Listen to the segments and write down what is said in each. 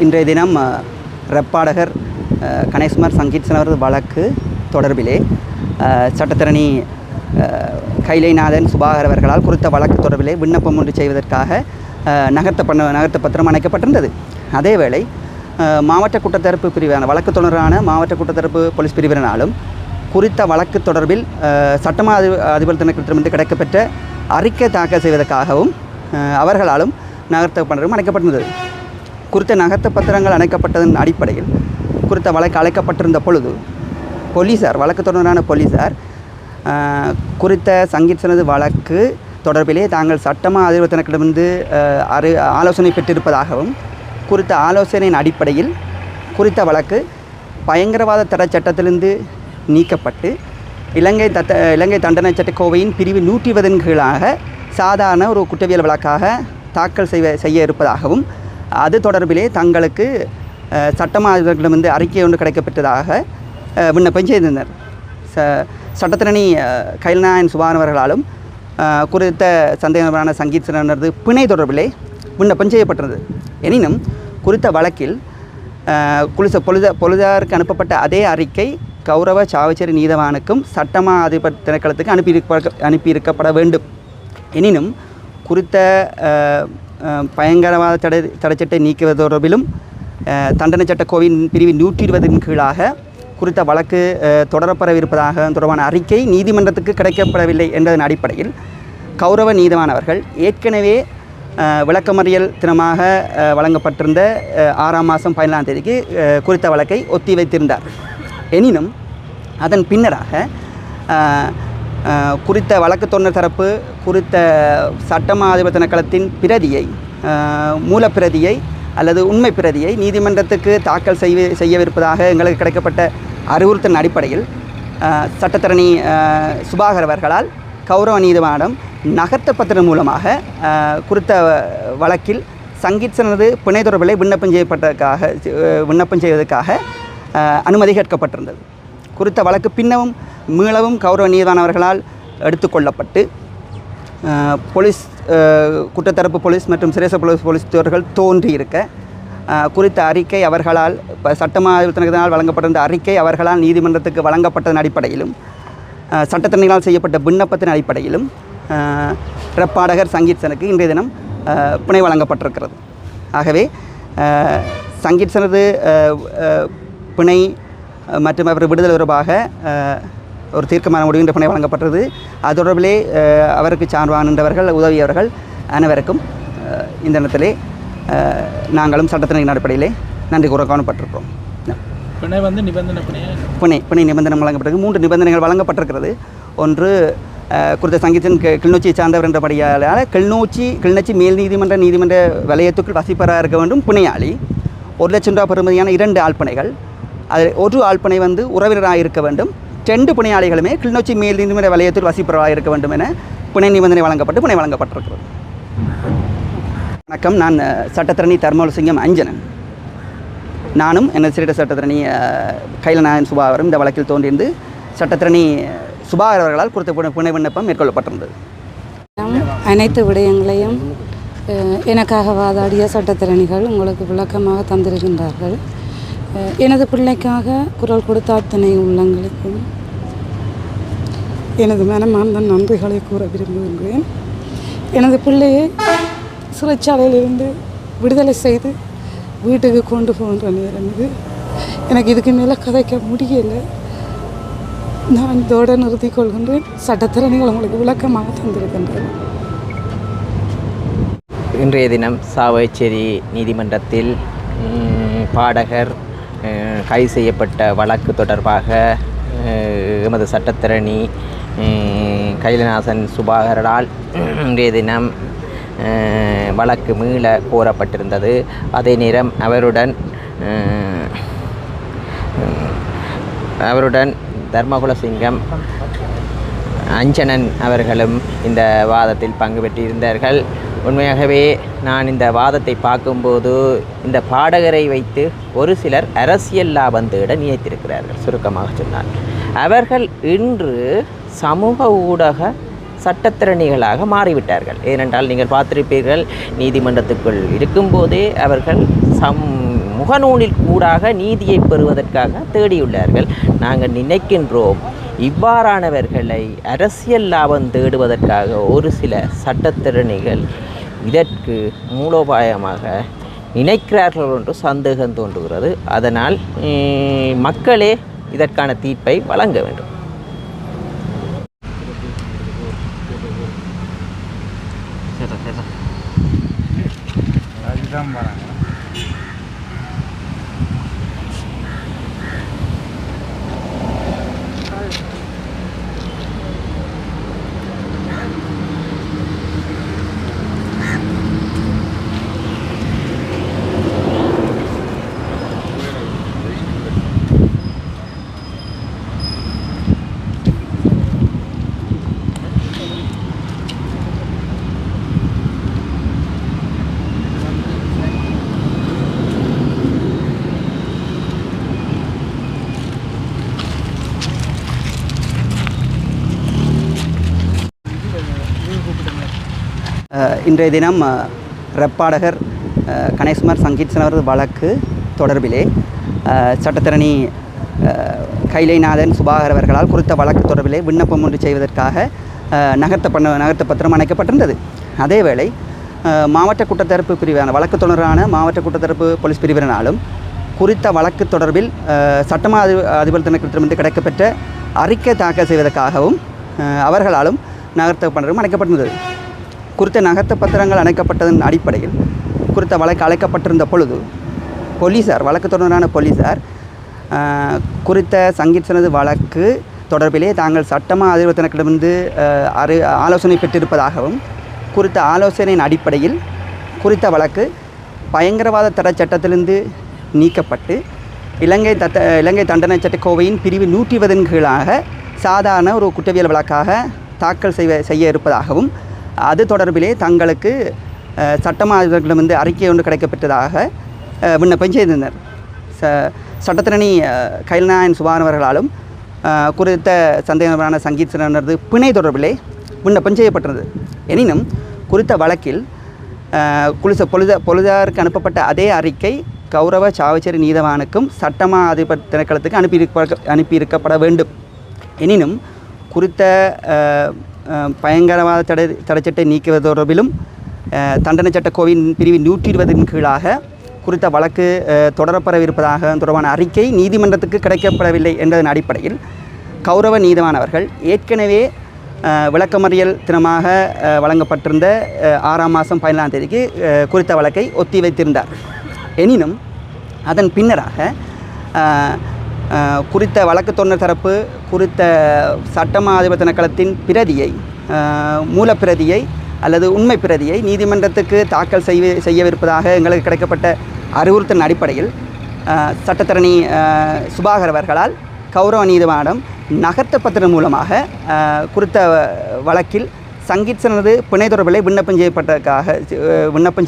இன்றைய தினம் ரெப்பாடகர் கணேஷ்குமார் சங்கீத்சன் அவரது வழக்கு தொடர்பிலே சட்டத்தரணி கைலைநாதன் சுபாகர் அவர்களால் குறித்த வழக்கு தொடர்பிலே விண்ணப்பம் ஒன்று செய்வதற்காக நகர்த்த பத்திரம் அணைக்கப்பட்டிருந்தது. அதேவேளை மாவட்ட குற்றத்தரப்பு பிரிவான வழக்கு தொடரான மாவட்ட குற்றத்தரப்பு போலீஸ் பிரிவினராலும் குறித்த வழக்கு தொடர்பில் சட்டமா அதிபர் திணைக்களத்திலிருந்து கிடைக்கப்பெற்ற அறிக்கை தாக்கல் செய்வதற்காகவும் அவர்களாலும் நகர்த்த பத்திரம் அணைக்கப்பட்டிருந்தது. குறித்த நகர்த்த பத்திரங்கள் அணைக்கப்பட்டதன் அடிப்படையில் குறித்த வழக்கு அழைக்கப்பட்டிருந்த பொழுது போலீஸார் வழக்கு தொடரான போலீஸார் குறித்த சங்கீத்சனது வழக்கு தொடர்பிலே தாங்கள் சட்டமா அதிபர் திணைக்களத்திலிருந்து ஆலோசனை பெற்றிருப்பதாகவும் குறித்த ஆலோசனையின் அடிப்படையில் குறித்த வழக்கு பயங்கரவாத தடை சட்டத்திலிருந்து நீக்கப்பட்டு இலங்கை தண்டனை சட்டக்கோவையின் பிரிவு 120 கீழாக சாதாரண ஒரு குற்றவியல் வழக்காக தாக்கல் செய்ய இருப்பதாகவும் அது தொடர்பிலே தங்களுக்கு சட்டமா அதிபர்களிடமிருந்து அறிக்கை ஒன்று கிடைக்கப்பெற்றதாக விண்ணப்பம் செய்திருந்தனர். சட்டத்தரணி கைல்நாயன் சுபாகர் அவர்களாலும் குறித்த சந்தேகமான சங்கீத்சனது பிணை தொடர்பிலே விண்ணப்பம் செய்யப்பட்டிருந்தது. எனினும் குறித்த வழக்கில் பொலிசாருக்கு அனுப்பப்பட்ட அதே அறிக்கை கௌரவ சாவச்சேரி நீதவானுக்கும் சட்டமா அதிபர் திணைக்களத்துக்கு அனுப்பியிருக்கப்பட வேண்டும். எனினும் குறித்த பயங்கரவாத தடைச்சட்டை நீக்குவது தொடர்பிலும் தண்டனை சட்டக்கோவின் பிரிவு 120 கீழாக குறித்த வழக்கு தொடரப்படவிருப்பதாக தொடர்பான அறிக்கை நீதிமன்றத்துக்கு கிடைக்கப்படவில்லை என்பதன் அடிப்படையில் கௌரவ நீதவானவர்கள் ஏற்கனவே விளக்கமறியல் தினமாக வழங்கப்பட்டிருந்த 6ஆம் மாதம் 17ஆம் தேதிக்கு குறித்த வழக்கை ஒத்தி வைத்திருந்தார். எனினும் அதன் பின்னராக குறித்த வழக்கு தொண்டர் தரப்பு குறித்த சட்டமா அதிபர் திணைக்களத்தின் பிரதியை மூலப்பிரதியை அல்லது உண்மை பிரதியை நீதிமன்றத்துக்கு தாக்கல் செய்யவிருப்பதாக எங்களுக்கு கிடைக்கப்பட்ட அறிவுறுத்தலின் அடிப்படையில் சட்டத்தரணி சுபாகர் அவர்களால் கௌரவ நீதிவானம் நகர்த்த பத்திரம் மூலமாக குறித்த வழக்கில் சங்கீத்சனது பிணை தொடர்பிலே விண்ணப்பம் செய்வதற்காக அனுமதி கேட்கப்பட்டிருந்தது. குறித்த வழக்கு பின்னவும் மீளவும் கௌரவ நீதிவான் அவர்களால் எடுத்துக்கொள்ளப்பட்டு போலீஸ் குற்றத்தரப்பு போலீஸ் மற்றும் சிரேச போலீஸ்வர்கள் தோன்றியிருக்க குறித்த அறிக்கை அவர்களால் சட்டமா அதிபர் வழங்கப்பட்டிருந்த அறிக்கை அவர்களால் நீதிமன்றத்துக்கு வழங்கப்பட்டதன் அடிப்படையிலும் சட்டத்தரணிகளால் செய்யப்பட்ட விண்ணப்பத்தின் அடிப்படையிலும் ரெப்பாடகர் சங்கீத்சனுக்கு இன்றைய தினம் பிணை வழங்கப்பட்டிருக்கிறது. ஆகவே சங்கீத்சனது பிணை மற்றும் அவர் விடுதலை தொடர்பாக ஒரு தீர்க்கமான முடிவு என்ற பிணை வழங்கப்பட்டது. அது தொடர்பிலே அவருக்கு சார்பாக நின்றவர்கள் உதவியவர்கள் அனைவருக்கும் இந்த இடத்திலே நாங்களும் சட்டத்தின் அடிப்படையிலே நன்றி கூற காணப்பட்டிருக்கிறோம். பிணை நிபந்தனை வழங்கப்பட்டிருக்கு. 3 நிபந்தனைகள் வழங்கப்பட்டிருக்கிறது. ஒன்று குறித்த சங்கீதன் கிளிநொச்சியை சார்ந்தவர் என்றபடியால் கிளிநொச்சி மேல் நீதிமன்ற வலயத்துக்குள் வசிப்பராக இருக்க வேண்டும் பிணையாளி. 1 லட்சம் ரூபா பெறுமதியான 2 ஆழ்பிணைகள். அதில் ஒரு ஆழ்பிணை உறவினராக இருக்க வேண்டும். 2 பிணையாளிகளுமே கிளிநொச்சி மேல் நீதிமன்ற வலயத்தில் வசிப்பவராக இருக்க வேண்டும் என பிணை நிபந்தனை பிணை வழங்கப்பட்டிருக்கிறது. வணக்கம், நான் சட்டத்தரணி தர்மலிங்கம் அஞ்சனன். நானும் எனது சிரேஷ்ட சட்டத்தரணி கைலநாயன் சுபாகரும் இந்த வழக்கில் தோன்றியிருந்து சட்டத்தரணி சுபாகர் அவர்களால் குறித்த பிணை விண்ணப்பம் மேற்கொள்ளப்பட்டிருந்தது. அனைத்து விடயங்களையும் எனக்காக வாதாடிய சட்டத்தரணிகள் உங்களுக்கு விளக்கமாக தந்திருக்கின்றார்கள். எனது பிள்ளைக்காக குரல் கொடுத்த அத்தனை உள்ளங்களுக்கும் எனது மனமார்ந்த நன்றிகளை கூற விரும்புகின்றேன். எனது பிள்ளையை சிறைச்சாலையிலிருந்து விடுதலை செய்து வீட்டுக்கு கொண்டு போகின்ற நேரம் இது. எனக்கு இதுக்கு மேலே கதைக்க முடியலை. நான் இதோடு நிறுத்திக் கொள்கின்றேன். சட்டத்திறனிகள் உங்களுக்கு விளக்கமாக தந்திருக்கின்றேன். இன்றைய தினம் சாவச்சேரி நீதிமன்றத்தில் பாடகர் கைது செய்யப்பட்ட வழக்கு தொடர்பாக எமது சட்டத்திரணி கைலநாதன் சுபாகரால் இன்றைய தினம் வழக்கு மீள கோரப்பட்டிருந்தது. அதே நேரம் அவருடன் தர்மகுலசிங்கம் அஞ்சனன் அவர்களும் இந்த வாதத்தில் பங்கு பெற்றிருந்தார்கள். உண்மையாகவே நான் இந்த வாதத்தை பார்க்கும்போது இந்த பாடகரை வைத்து ஒரு சிலர் அரசியல் லாபம் தேட நினைத்திருக்கிறார்கள். சுருக்கமாக சொன்னார், அவர்கள் இன்று சமூக ஊடக சட்டத்திறனிகளாக மாறிவிட்டார்கள். ஏனென்றால் நீங்கள் பார்த்திருப்பீர்கள், நீதிமன்றத்துக்குள் இருக்கும்போதே அவர்கள் முகநூலில் கூடாக நீதியை பெறுவதற்காக தேடியுள்ளார்கள். நாங்கள் நினைக்கின்றோம், இவ்வாறானவர்களை அரசியல் லாபம் தேடுவதற்காக ஒரு சில சட்டத்திறனிகள் இதற்கு மூலோபாயமாக நினைக்கிறார்கள் என்று சந்தேகம் தோன்றுகிறது. அதனால் மக்களே இதற்கான தீர்ப்பை வழங்க வேண்டும். இன்றைய தினம் ரெப்பாடகர் கணேஷ்குமார் சங்கீத்சன் அவரது வழக்கு தொடர்பிலே சட்டத்தரணி கைலைநாதன் சுபாகர் அவர்களால் குறித்த வழக்கு தொடர்பிலே விண்ணப்பம் ஒன்று செய்வதற்காக நகர்த்த பத்திரம் அணைக்கப்பட்டிருந்தது. அதேவேளை மாவட்ட குற்றத்தரப்பு பிரிவான வழக்கு தொடரான மாவட்ட குற்றத்தரப்பு போலீஸ் பிரிவினராலும் குறித்த வழக்கு தொடர்பில் சட்டமா அதிபர் திணைக்களத்திலிருந்து கிடைக்கப்பெற்ற அறிக்கை தாக்கல் செய்வதற்காகவும் அவர்களாலும் நகர்த்த பத்திரம் அணைக்கப்பட்டிருந்தது. குறித்த நகர்த்த பத்திரங்கள் அணைக்கப்பட்டதன் அடிப்படையில் குறித்த வழக்கு அழைக்கப்பட்டிருந்த பொழுது போலீஸார் வழக்கு தொடரான போலீஸார் குறித்த சங்கீத்சனது வழக்கு தொடர்பிலே தாங்கள் சட்டமா அதிபர் திணைக்களத்திலிருந்து ஆலோசனை பெற்றிருப்பதாகவும் குறித்த ஆலோசனையின் அடிப்படையில் குறித்த வழக்கு பயங்கரவாத தடை சட்டத்திலிருந்து நீக்கப்பட்டு இலங்கை தண்டனை சட்ட கோவையின் பிரிவு 120 கீழாக சாதாரண ஒரு குற்றவியல் வழக்காக தாக்கல் செய்ய இருப்பதாகவும் அது தொடர்பிலே தங்களுக்கு சட்டமா அதிபர்களிடமிருந்து அறிக்கை ஒன்று கிடைக்கப்பெற்றதாக விண்ணப்பம் செய்திருந்தனர். சட்டத்திரணி கைலைநாதன் சுபாகர் அவர்களாலும் குறித்த சந்தேகமான சங்கீத்சனது பிணை தொடர்பிலே விண்ணப்பம் செய்யப்பட்டிருந்தது. எனினும் குறித்த வழக்கில் பொழுதாருக்கு அனுப்பப்பட்ட அதே அறிக்கை கௌரவ சாவச்சேரி நீதவானுக்கும் சட்டமா அதிபர் திணைக்களத்துக்கு அனுப்பியிருக்கப்பட வேண்டும். எனினும் குறித்த பயங்கரவாத தடைச்சட்டை நீக்குவது தொடர்பிலும் தண்டனை சட்ட கோவின் பிரிவு 120 கீழாக குறித்த வழக்கு தொடரப்படவிருப்பதாக தொடர்பான அறிக்கை நீதிமன்றத்துக்கு கிடைக்கப்படவில்லை என்பதன் அடிப்படையில் கௌரவ நீதவான் அவர்கள் ஏற்கனவே விளக்கமறியல் தினமாக வழங்கப்பட்டிருந்த 6ஆம் மாதம் 14ஆம் தேதிக்கு குறித்த வழக்கை ஒத்தி வைத்திருந்தார். எனினும் அதன் பின்னராக குறித்த வழக்கு தொண்டர் தரப்பு குறித்த சட்டமா அதிபர் திணைக்களத்தின் பிரதியை மூலப்பிரதியை அல்லது உண்மை பிரதியை நீதிமன்றத்துக்கு தாக்கல் செய்யவிருப்பதாக எங்களுக்கு கிடைக்கப்பட்ட அறிவுறுத்தலின் அடிப்படையில் சட்டத்தரணி சுபாகர் அவர்களால் கௌரவ நீதிவானிடம் நகர்த்த பத்திரம் மூலமாக குறித்த வழக்கில் சங்கீத்சனது பிணை தொடர்பிலே விண்ணப்பம்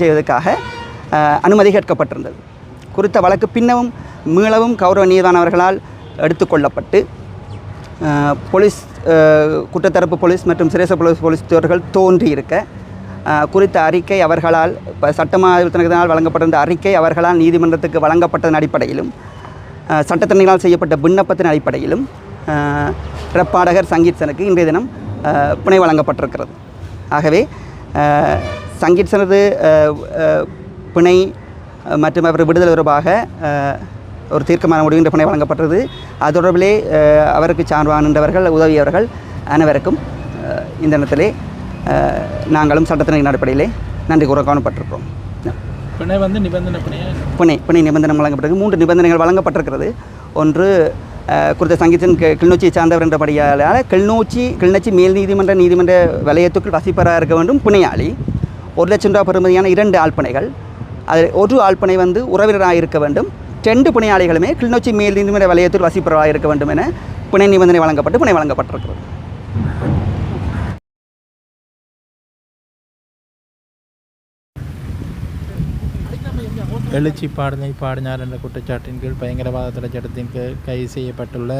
செய்வதற்காக அனுமதி கேட்கப்பட்டிருந்தது. குறித்த வழக்கு பின்னவும் மீளவும் கௌரவ நீதிவான் அவர்களால் எடுத்துக்கொள்ளப்பட்டு போலீஸ் குற்றத்தரப்பு போலீஸ் மற்றும் சிரேச போலீஸ்வர்கள் தோன்றியிருக்க குறித்த அறிக்கை அவர்களால் சட்டமா திணைக்களத்தினால் வழங்கப்பட்டிருந்த அறிக்கை அவர்களால் நீதிமன்றத்துக்கு வழங்கப்பட்டதன் அடிப்படையிலும் சட்டத்திறனிகளால் செய்யப்பட்ட விண்ணப்பத்தின் அடிப்படையிலும் ரெப்பாடகர் சங்கீத்சனுக்கு இன்றைய தினம் பிணை வழங்கப்பட்டிருக்கிறது. ஆகவே சங்கீத்சனது பிணை மற்றும் அவர் விடுதலை தொடர்பாக ஒரு தீர்க்கமான முடிவின்ற பிணை வழங்கப்பட்டது. அது தொடர்பிலே அவருக்கு சார்பானவர்கள் உதவியவர்கள் அனைவருக்கும் இந்த நேரத்திலே நாங்களும் சட்டத்தின் அடிப்படையிலே நன்றி கூற காணப்பட்டிருக்கிறோம். பிணை வந்து நிபந்தனை பிணை நிபந்தனை வழங்கப்பட்டிருக்கு. 3 நிபந்தனைகள் வழங்கப்பட்டிருக்கிறது. ஒன்று குறித்த சங்கீதன் கிளிநொச்சியை சார்ந்தவர் என்றபடியால் கிளிநொச்சி மேல் நீதிமன்ற வலயத்துக்குள் வசிப்பராக இருக்க வேண்டும் பிணையாளி. 1 லட்சம் ரூபா பெறுமதியான 2 ஆழ்பிணைகள். அதில் ஒரு ஆழ்பிணை வந்து உறவினராக இருக்க வேண்டும். 2 பிணையாளிகளுமே கிளிநொச்சி மேல் நீதிமன்ற வலயத்தில் வசிப்பவராக இருக்க வேண்டும் என பிணை நிபந்தனை பிணை வழங்கப்பட்டிருக்கிறது. எழுச்சி பாடினார் என்ற குற்றச்சாட்டின் கீழ் பயங்கரவாத தடை சட்டத்தின் கீழ் கைது செய்யப்பட்டுள்ள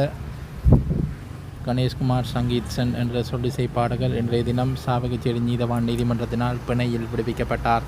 கணேஷ்குமார் சங்கீத்சன் என்ற சொல்லிசை பாடகர் இன்றைய தினம் சாவகச்சேரி நீதவான் நீதிமன்றத்தினால் பிணையில் விடுவிக்கப்பட்டார்.